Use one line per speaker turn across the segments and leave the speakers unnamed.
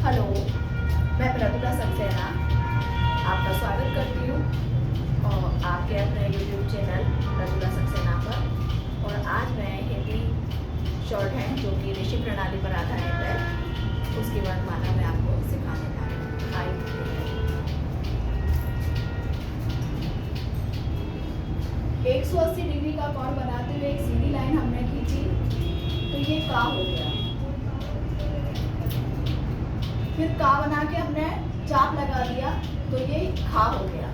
Hello, मैं प्रतिभा सक्सेना आपका स्वागत करती हूँ और आपके अपने यूट्यूब चैनल प्रतिभा सक्सेना पर। और आज मैं हिंदी शॉर्ट हैंड जो कि ऋषि प्रणाली पर आधारित है उसकी वर्णमाला मैं आपको सिखाने जा रही हूँ। 180 डिग्री का कोण बनाते हुए एक सीधी लाइन हमने खींची तो ये का हो गया। फिर का बना के हमने चाप लगा दिया तो ये खा हो गया।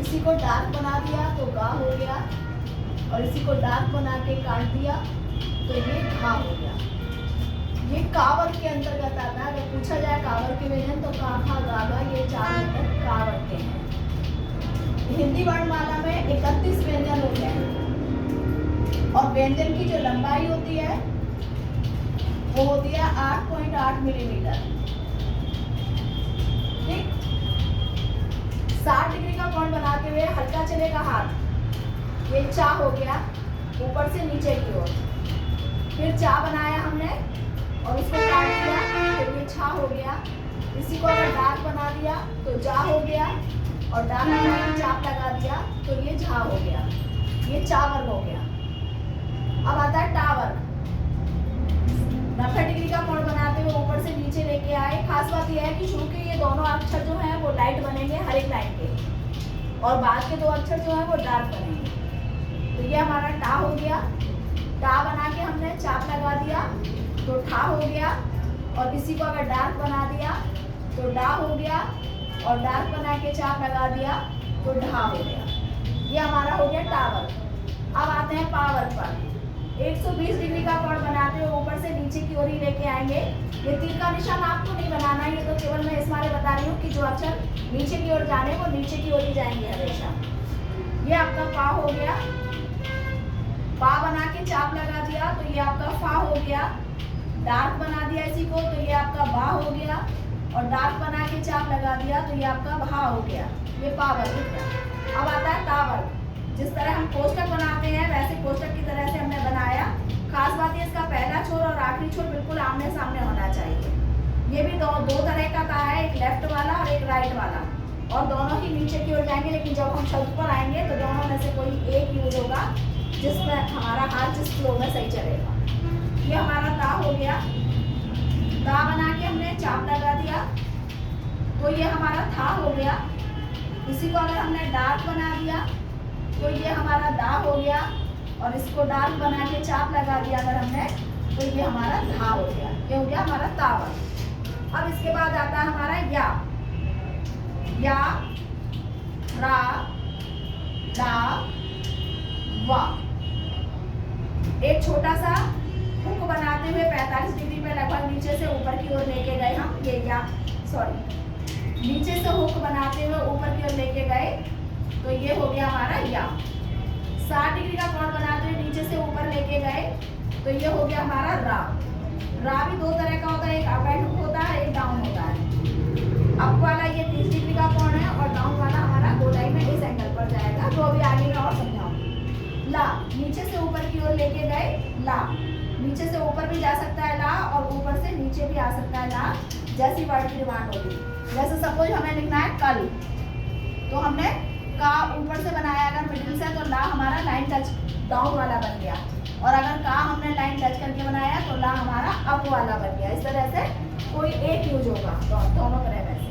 इसी को डार्क बना दिया तो गा हो गया और इसी को डार्क बना के काट दिया तो ये घा हो गया। ये कावर के अंतर्गत आता है। अगर पूछा जाए कावर के व्यंजन तो का खा गा गा ये 4 व्यंजन कावर के हैं। हिंदी वर्णमाला में 31 व्यंजन होते हैं और व्यंजन की जो लंबाई होती है वो होती है 8.8 मिलीमीटर। 60 डिग्री का कोण बनाते हुए हल्का चलेगा हाथ, ये चा हो गया ऊपर से नीचे की ओर। फिर चा बनाया हमने और उसको काट दिया तो ये छा हो गया। इसी को अगर डार्क बना दिया तो जा हो गया और डार्क बना के चाप लगा दिया तो ये झा हो गया। ये चावर हो गया। अब आता है टावर। 90 डिग्री का कोण बनाते हुए ऊपर से नीचे लेके आए। खास बात यह है कि शुरू के ये दोनों अक्षर जो हैं वो लाइट बनेंगे हर एक लाइन के और बाद के 2 अक्षर जो हैं वो डार्क बनेंगे। तो ये हमारा टा हो गया। टा बना के हमने चाप लगा दिया तो ठा हो गया और इसी को अगर डार्क बना दिया तो डा हो गया और डार्क बना के चाप लगा दिया तो ढा हो गया। ये हमारा हो गया टावर। अब आते हैं पावर पर। 120 डिग्री का कोण बनाते हुए ऊपर से नीचे की ओर ही लेके आएंगे। ये तीर का निशान आपको नहीं बनाना है, ये तो केवल मैं इस मारे बता रही हूँ कि जो अक्षर नीचे की ओर जाने वो नीचे की ओर ही जाएंगे हमेशा। ये आपका पा हो गया। पा बना के चाप लगा दिया तो ये आपका फा हो गया। डार्क बना दिया इसी को तो ये आपका बा हो गया और डार्क बना के चाप लगा दिया तो ये आपका भा हो गया। ये पावर हो गया। अब आता है टावर। जिस तरह हम कोष्टक बनाते हैं वैसे कोष्टक की तरह से हमने बनाया। खास बात है इसका पहला छोर और आखिरी छोर बिल्कुल आमने सामने होना चाहिए। ये भी दो तरह का है, एक लेफ्ट वाला और एक राइट वाला, और दोनों ही नीचे की ओर जाएंगे। लेकिन जब हम शब्द पर आएंगे तो दोनों में से कोई एक यूज होगा जिसमें हमारा हाथ जिस फ्लो में सही चलेगा। ये हमारा ता हो गया। ता बना के हमने चाप लगा दिया तो ये हमारा था हो गया। इसी को अगर हमने डार्क बना दिया तो ये हमारा दा हो गया और इसको डार्क बना के चाप लगा दिया अगर हमने तो ये हमारा धा हो गया। ये हो गया हमारा तावर। अब इसके बाद आता है हमारा या। रा ला वा। एक छोटा सा हुक बनाते हुए 45 डिग्री पे लगभग नीचे से ऊपर की ओर लेके गए हम। ये या नीचे से हुक बनाते हुए ऊपर की ओर लेके गए तो ये हो गया हमारा या। 60 डिग्री का कोण बनाते हुए नीचे से ऊपर लेके गए तो ये हो गया हमारा रा। रा भी 2 तरह का होता है, एक अप एंड होता है, एक डाउन होता है। अप वाला ये 30 डिग्री का कोण है और डाउन वाला हमारा गोलाई में इस एंगल पर जाएगा, जो अभी आगे मैं और समझाऊंगी। ला, नीचे से ऊपर की ओर लेके गए ला। नीचे से ऊपर भी जा सकता है ला और ऊपर से नीचे भी आ सकता है ला, जैसी वर्ड की डिमांड होगी। जैसे सपोज हमें लिखना है कल, तो हमने का ऊपर से बनाया अगर मिडिल से तो ला हमारा लाइन टच डाउन वाला बन गया, और अगर का हमने लाइन टच करके बनाया तो ला हमारा अप वाला बन गया। इस तरह से कोई एक यूज होगा दोनों तरह में से।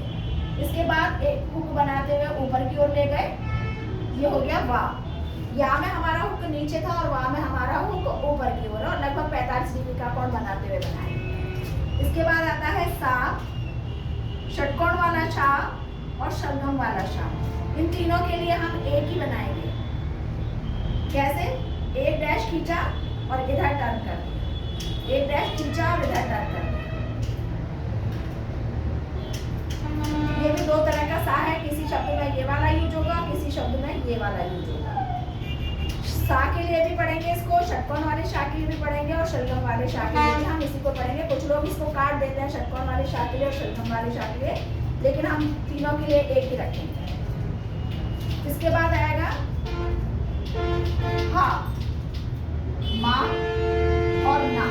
इसके बाद एक हुक बनाते हुए ऊपर की ओर ले गए, ये हो गया वा। या में हमारा हुक नीचे था और वा में हमारा हुक ऊपर की ओर, और लगभग 45 डिग्री का कोण बनाते हुए बनाए। इसके बाद आता है सा, षटकोण वाला छा और शलगम वाला शा। इन तीनों के लिए हम एक ही बनाएंगे। कैसे? एक डैश खींचा और इधर टर्न कर दिया, एक डैश खींचा और इधर टर्न कर दिया। ये भी 2 तरह का सा है। किसी शब्द में ये वाला यूज होगा, किसी शब्द में ये वाला यूज होगा। सा के लिए भी पढ़ेंगे इसको, षटकोण वाले शा के लिए भी पढ़ेंगे और शलगम वाले शा के लिए भी हम इसी को पढ़ेंगे। कुछ लोग इसको काट देते हैं षटकोण वाले शा के लिए और शलगम वाले शा के लिए, लेकिन हम तीनों के लिए एक ही रखेंगे। इसके बाद आएगा हा, माँ और ना।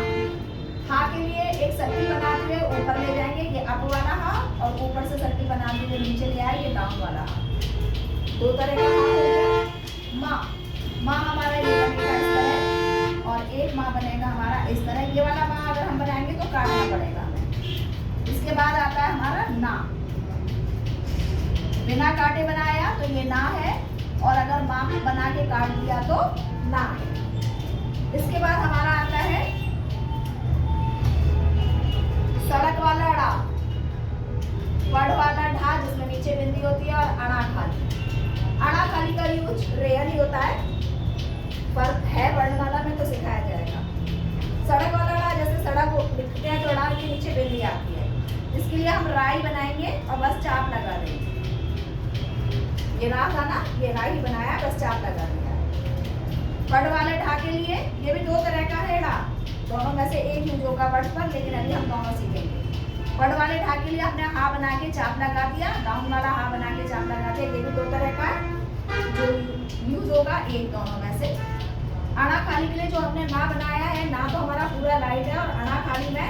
हा के लिए एक सर्किल बनाते हुए ऊपर ले जाएंगे, ये अप और ऊपर से सर्किल बना के जो नीचे ले आए, ये डाउन वाला हाथ। दो तरह का माँ हो गया। माँ हमारा ये बनेगा इस तरह, और एक माँ बनेगा हमारा इस तरह। ये वाला माँ अगर हम बनाएंगे तो काटना पड़ेगा हमें। इसके बाद आता है हमारा ना। बिना काटे बनाया तो ये ना है, और अगर माँ बना के काट दिया तो ना है। इसके बाद हमारा आता है सड़क वाला ड़ा, वड़ वाला ढा जिसमें नीचे बिंदी होती है, और अड़ा खाली। अड़ा खाली का यूज रेयर ही होता है, पर है वर्णमाला में तो सिखाया जाएगा। सड़क वाला ड़ा, जैसे सड़क लिखते हैं तो ड़ा के नीचे बिंदी आती है, इसके लिए हम राई बनाएंगे और बस चाप लगा देंगे। ये रा था ना, ये रा ही बनाया, बस चाप लगा दिया। वड़ वाले ढा के लिए ये भी दो तरह का है ढा, दोनों में से एक यूज होगा वड़ पर, लेकिन अभी हम दोनों सीखेंगे। वड़ वाले ढा के लिए हमने हा बना के चाप लगा दिया, डाउन वाला हा बना के चाप लगा दिया। ये भी दो तरह का है जो यूज होगा एक दोनों में से। अड़ा खाली के लिए जो हमने ना बनाया है, ना तो हमारा पूरा लाइट है, और अड़ा खाली में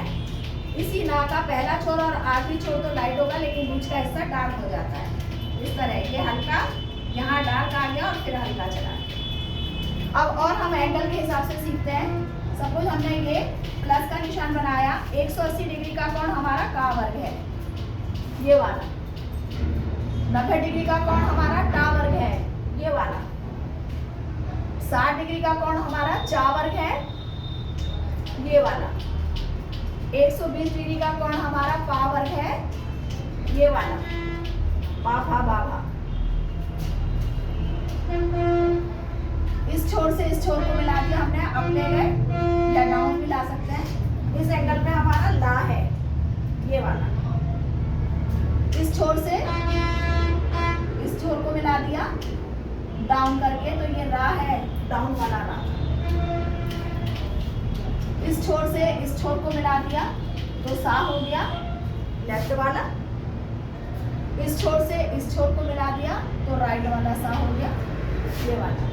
इसी ना का पहला छोर और आखिरी छोर तो लाइट होगा, लेकिन बीच का हिस्सा डार्क हो जाता है। इस तरह ये हल्का यहाँ डार्क आ गया और फिर हल्का चला। अब और हम एंगल के हिसाब से सीखते हैं। सपोज हमने ये प्लस का निशान बनाया, 180 डिग्री का कोण हमारा का वर्ग है, ये वाला। 90 डिग्री का कोण हमारा टा वर्ग है, ये वाला। 60 डिग्री का कोण हमारा चा वर्ग है, ये वाला। 120 डिग्री का कोण हमारा पा वर्ग है, ये वाला। पा फा बा भा। इस छोर से इस छोर को मिला दिया हमने, अप ले गए या डाउन भी ला सकते हैं। इस एंगल पे हमारा ला है, ये वाला। इस छोर से इस छोर को मिला दिया डाउन करके, तो ये रा है, डाउन वाला रा। इस छोर से इस छोर को मिला दिया तो सा हो गया, लेफ्ट वाला। इस छोर से इस छोर को मिला दिया तो राइट वाला सा हो गया, ये वाला।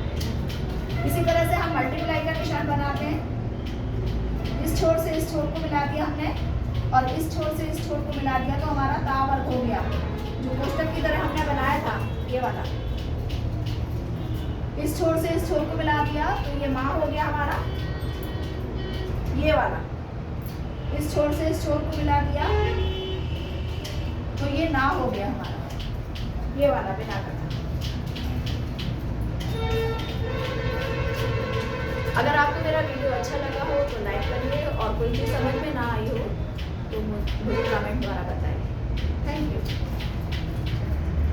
इसी तरह से हम मल्टीप्लाई का निशान बनाते हैं। इस छोर से इस छोर को मिला दिया हमने, और इस छोर से इस छोर को मिला दिया तो हमारा ता वर्ग हो गया, जो कोष्टक की तरह हमने बनाया था, ये वाला। इस छोर से इस छोर को मिला दिया तो ये माँ हो गया हमारा, ये वाला। इस छोर से इस छोर को मिला दिया तो ये ना हो गया हमारा, ये वाला बिना करना। अगर आपको मेरा वीडियो अच्छा लगा हो तो लाइक करिए, और कोई चीज़ समझ में ना आई हो तो मुझे कमेंट द्वारा बताइए।